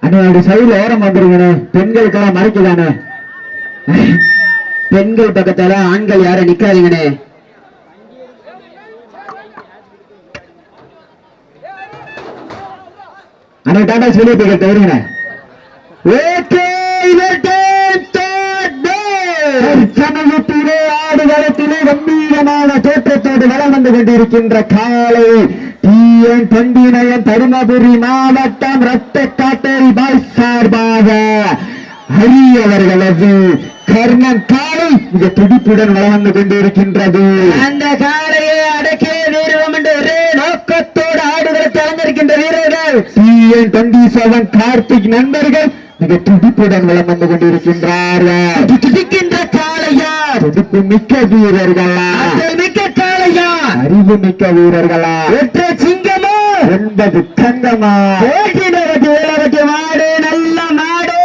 அண்ணா சைடுல ஓரம் வந்துருங்கண்ணே. பெண்களுக்கெல்லாம் மறைக்குதானே, பெண்கள் பக்கத்தால ஆண்கள் யாரும் நிக்காதீங்கண்ணே. அண்ணா டாடா சொல்லி போய் தவிர்ங்கண்ணே. ஆடுகளத்திலே கம்பீரமான தோற்றத்தோடு வளம் வந்து கொண்டிருக்கின்ற காலை தருமபுரி மாவட்டம் ரத்த காட்டேரி பாய் சார்பாக அரியவர்களது கர்ணன் காலை மிக துடிப்புடன் வளம் வந்து கொண்டிருக்கின்றது. அந்த காலையை அடக்கிய வீரம் என்று ஒரே நோக்கத்தோடு ஆடுகளத்தை அலங்கரிக்கின்ற வீரர்கள் TN27 கார்த்திக் நண்பர்கள் மிக துடிப்புடன் வளம் வந்து கொண்டிருக்கின்றார்கள். துடிக்கின்ற காளையா, துடிப்பு மிக்க வீரர்களா, மிக்க காளையா, அறிவு மிக்க வீரர்களா, வெற்ற சிங்கமா என்பது தங்கமா, மாடு நல்ல மாடு,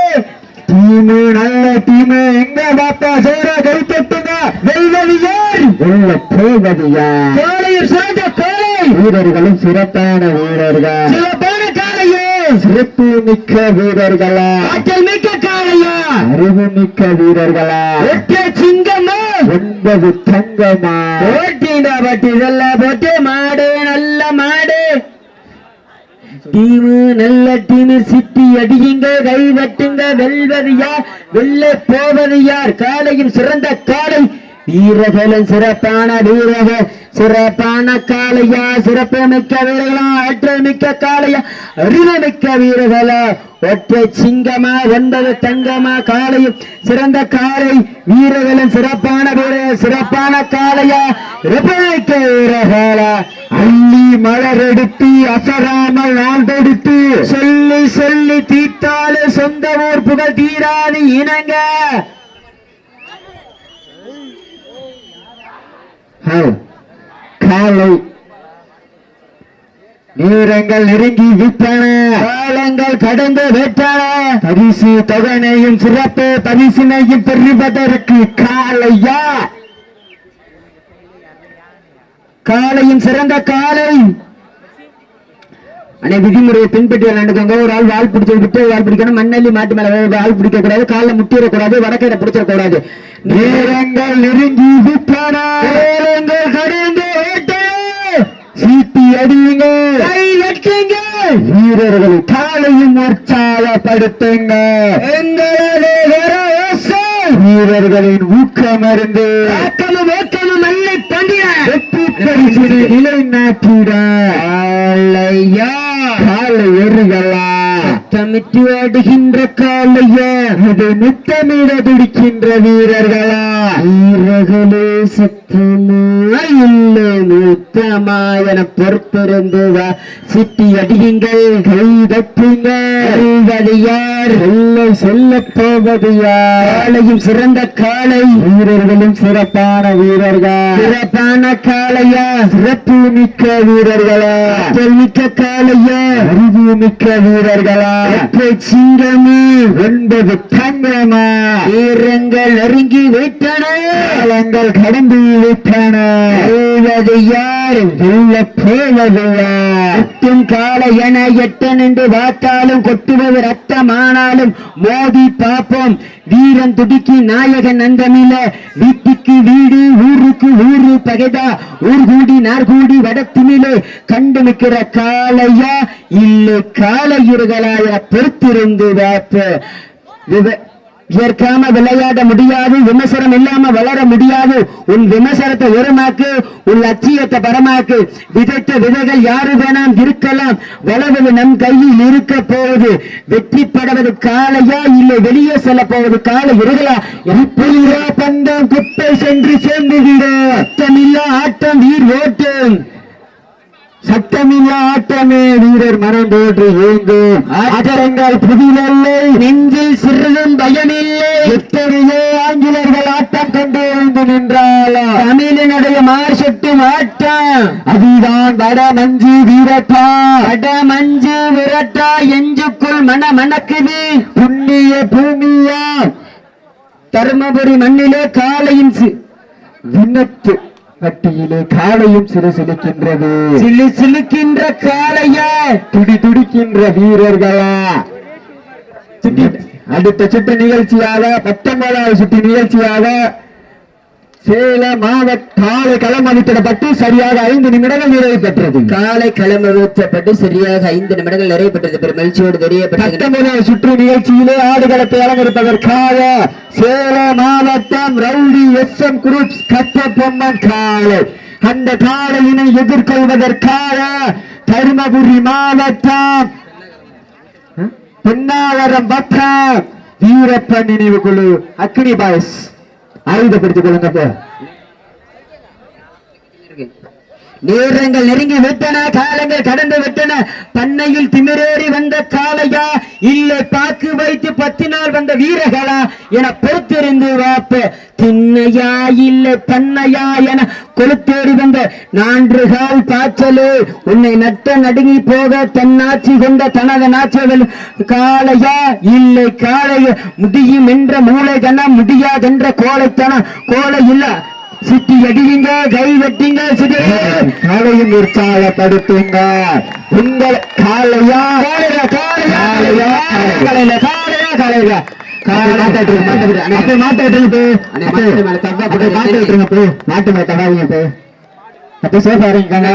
டீமு நல்ல டீமு, எங்க பாப்பா சேர கை தட்டுங்க, வெல்வது யார் வெல்ல போவது யார், காலையில் சிறந்த காலை, வீரர்களும் சிறப்பான வீரர்கள், சிறப்பான காலையே, சிறப்பு மிக்க வீரர்களா, ஆற்றல் மிக்க காளையா, அறிவு மிக்க வீரர்களா, வெற்ற சிங்கமா என்பது தங்கமா, ஓட்டின பட்டி வெல்ல போட்டு மாடு நல்ல மாடு, டீமு நல்ல டீமு, சிட்டி அடியுங்க கை வெட்டுங்க, வெல்வது யார் வெல்ல போவது யார், காலையும் சிறந்த காலை, வீரர்களும் சிறப்பான வீரர்கள், சிறப்பான காளையா, சிறப்பு மிக்க வீரர்களா, ஆற்றல் மிக்க காளையா, அறிவு மிக்க வீரர்களா, ஒற்றை சிங்கமா ஒன்பது தங்கமா, காளையும் சிறந்த காளை, வீரர்களும் சிறப்பான வீரர்கள், சிறப்பான காளையா, மிக்க வீரர்களா, அள்ளி மலர் எடுத்து அசராமல் ஆண்டெடுத்து சொல்லி சொல்லி தீட்டாலே சொந்த ஊர் புகழ் தீராது இனங்க. காலை நேரங்கள் நெருங்கி விட்டன, காலங்கள் கடந்து விட்டன, பரிசு தொகையையும் சிறப்பு பரிசினையும் பெறுவதற்கு காளையா, காலையும் சிறந்த காலை. அனை விதிமுறையை பின்பற்றி விளையாண்டுக்கோங்க. ஒரு ஆள் வால் பிடிச்சு விட்டு வால் பிடிக்கணும், மண்ணல்லி மாட்டு மேல வால் பிடிக்க கூடாது, காலில் முட்டிடக்கூடாது, வடக்கையில பிடிச்சிடக்கூடாது. நேரங்கள் நெருங்கி விட்டன, நேரங்கள் கடந்து சீட்டி அடியுங்க, கை வெட்டுங்க, வீரர்களை காலையும் உற்சாகப்படுத்துங்க, வீரர்களின் ஊக்கமருந்து மல்லை பண்டிய நிலைநாட்டிட காலை எறிகளா, சத்தமிட்டு ஆடுகின்ற காலையா, அது முத்தமிட துடிக்கின்ற வீரர்களா, வீரர்களே சத்தமா இல்லை முத்தமா என பொறுத்திருந்து சிட்டி அடியுங்கள், கை தட்டுங்கள், யார் சொல்ல போவது யார், காலையும் சிறந்த காலை, வீரர்களும் சிறப்பான வீரர்கள், சிறப்பான காளையா, சிறப்பு மிக்க வீரர்களா, மிக்க காளையா, அறிவு மிக்க வீரர்களா, சிங்கமே ஒன்பது தங்கமா, வீரங்கள் நெருங்கி விட்டன, காலங்கள் கடந்து விட்டன, யார் வெல்ல போவது யார், காலை என எட்டன் என்று பார்த்தாலும் கொட்டுவது ரத்தமானாலும் மோதி பார்ப்போம், வீரன் துடிக்கி நாயகன் அந்தமில்ல, வீட்டுக்கு வீடு ஊருக்கு ஊரு பகைதா, ஊர் கூடி நார்கூடி வடத்தினிலே கண்டு நிற்கிற காளையா இல்லை காளையர்களாய பொறுத்திருந்து பார்ப்ப. ஏற்காம விளையாட முடியாது, விமர்சனம் இல்லாம வளர முடியாது. உன் விமர்சனத்தை உரமாக்கு, உன் லட்சியத்தை பரமாக்கு. விதைத்த விதைகள் யாரு வேணாம் இருக்கலாம், வளர்வது நம் கையில் இருக்க போவது. வெற்றி படுவது காலையா இல்லை வெளியே செல்ல போவது காலை இருகளா? பந்தம் குப்பை சென்று சேர்ந்து விட. அச்சமில்லா ஆட்டம் வீர் ஓட்டம், சட்டமில்லா ஆட்டமே வீரர் மனம் போன்று ஏங்கும். ஆட்டங்கள் புதிதல்லை, நெஞ்சில் சிறிதும் பயமில்லை. எத்தனையோ ஆங்கிலர்கள் ஆட்டம் கொண்டு எழுந்து நின்றாலா தமிழினுடைய மார்ஷட்டும் ஆட்டம். அதுதான் வட மஞ்சு வீரட்டா, வட மஞ்சு விரட்டா எஞ்சுக்குள் மணக்குது. புண்ணிய பூமியா தருமபுரி மண்ணிலே காலையின் விண்ணத்து கட்டியிலே காலையும் சிலுக்கின்றது. சிலுக்கின்ற காலையா, துடிக்கின்ற வீரர்களா? அடுத்த சுற்று நிகழ்ச்சியாக 19வது சுற்று நிகழ்ச்சியாக சேலம் மாவட்ட காலை களம் அமைத்திடப்பட்டு சரியாக 5 நிமிடங்கள் நிறைவு பெற்றது. காலை களம் அமைத்தப்பட்டு சரியாக 5 நிமிடங்கள் நிறைவு பெற்றது. பெருமகிழ்ச்சியோடு தெரியப்பட்டது. 19வது சுற்று நிகழ்ச்சியிலே ஆடுகளத்தை அலங்கரிப்பதற்காக சேலம் மாவட்டம் ரவுடி SM குரூப்ஸ் கட்டபொம்மன் காலை. அந்த காலையினை எதிர்கொள்வதற்காக தருமபுரி மாவட்டம் பொன்னாவரம் பக்கம் வீரப்பன் நினைவு குழு அக்னி பாய்ஸ் ஆயுதப்படுத்திக் கொள்ளுங்க. நேரங்கள் நெருங்கி விட்டன, காலங்கள் கடந்து விட்டன. பண்ணையில் திமிரேறி வந்த காளையா இல்லை பாக்கு வைத்து 10 நாள் வந்த வீரர்களா என பொறுத்திருந்து வாப்ப. திண்ணையா இல்லை பண்ணையா என கொளுத்தேறி வந்த 4 கால் பாய்ச்சலு உன்னை நட்ட நடுங்கி போக தன்னாட்சி கொண்ட தனது நாச்சல் காளையா இல்லை காளைய முடியும் என்ற மூளை தனம் முடியாதென்ற கோழைத்தனம் கோலை இல்ல. சிட்டி அடியுங்க, கை வெட்டிங்க, காலையும் உற்சாகப்படுத்துங்க. உங்கள் காலையா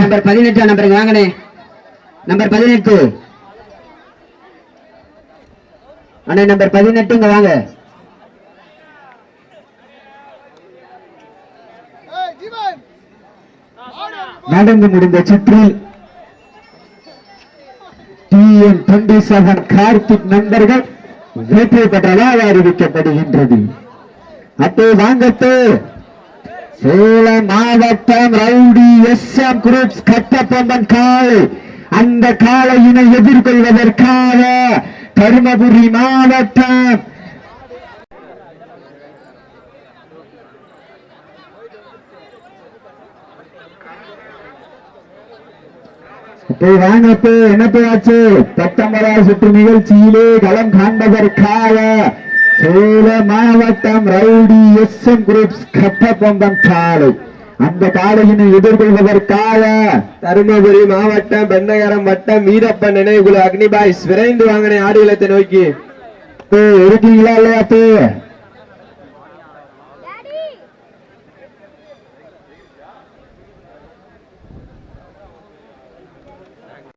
நம்பர் 18 நம்பருங்க வாங்கனே. நம்பர் 18 அண்ணே, நம்பர் 18 இங்க வாங்க. நடந்து முடிந்த சுற்றில் TN27 கார்த்திக் நண்பர்கள் வெற்றி பெற்றதாக அறிவிக்கப்படுகின்றது. அப்போ வாங்கத்து சேலம் மாவட்டம் ரவுடி SM குரூப்ஸ் கட்டபொம்மன் காலை. அந்த காலையினை எதிர்கொள்வதற்காக தருமபுரி மாவட்டம் வாங்கப்போ என்ன ஆச்சு? 19வது சுற்று நிகழ்ச்சியிலே களம் காண்பதற்காக சேலம் மாவட்டம் ரவுடி SM குரூப்ஸ் கட்டபொம்மன் காலை. அந்த காலையினை எதிர்கொள்வதற்காக தருமபுரி மாவட்டம் பெண்ணகரம் வட்டம் வீரப்பன் நினைவுக்குழு அக்னி பாய்ஸ் விரைந்து வாங்கின ஆடுகளத்தை நோக்கி இருக்கீங்களா இல்லையா?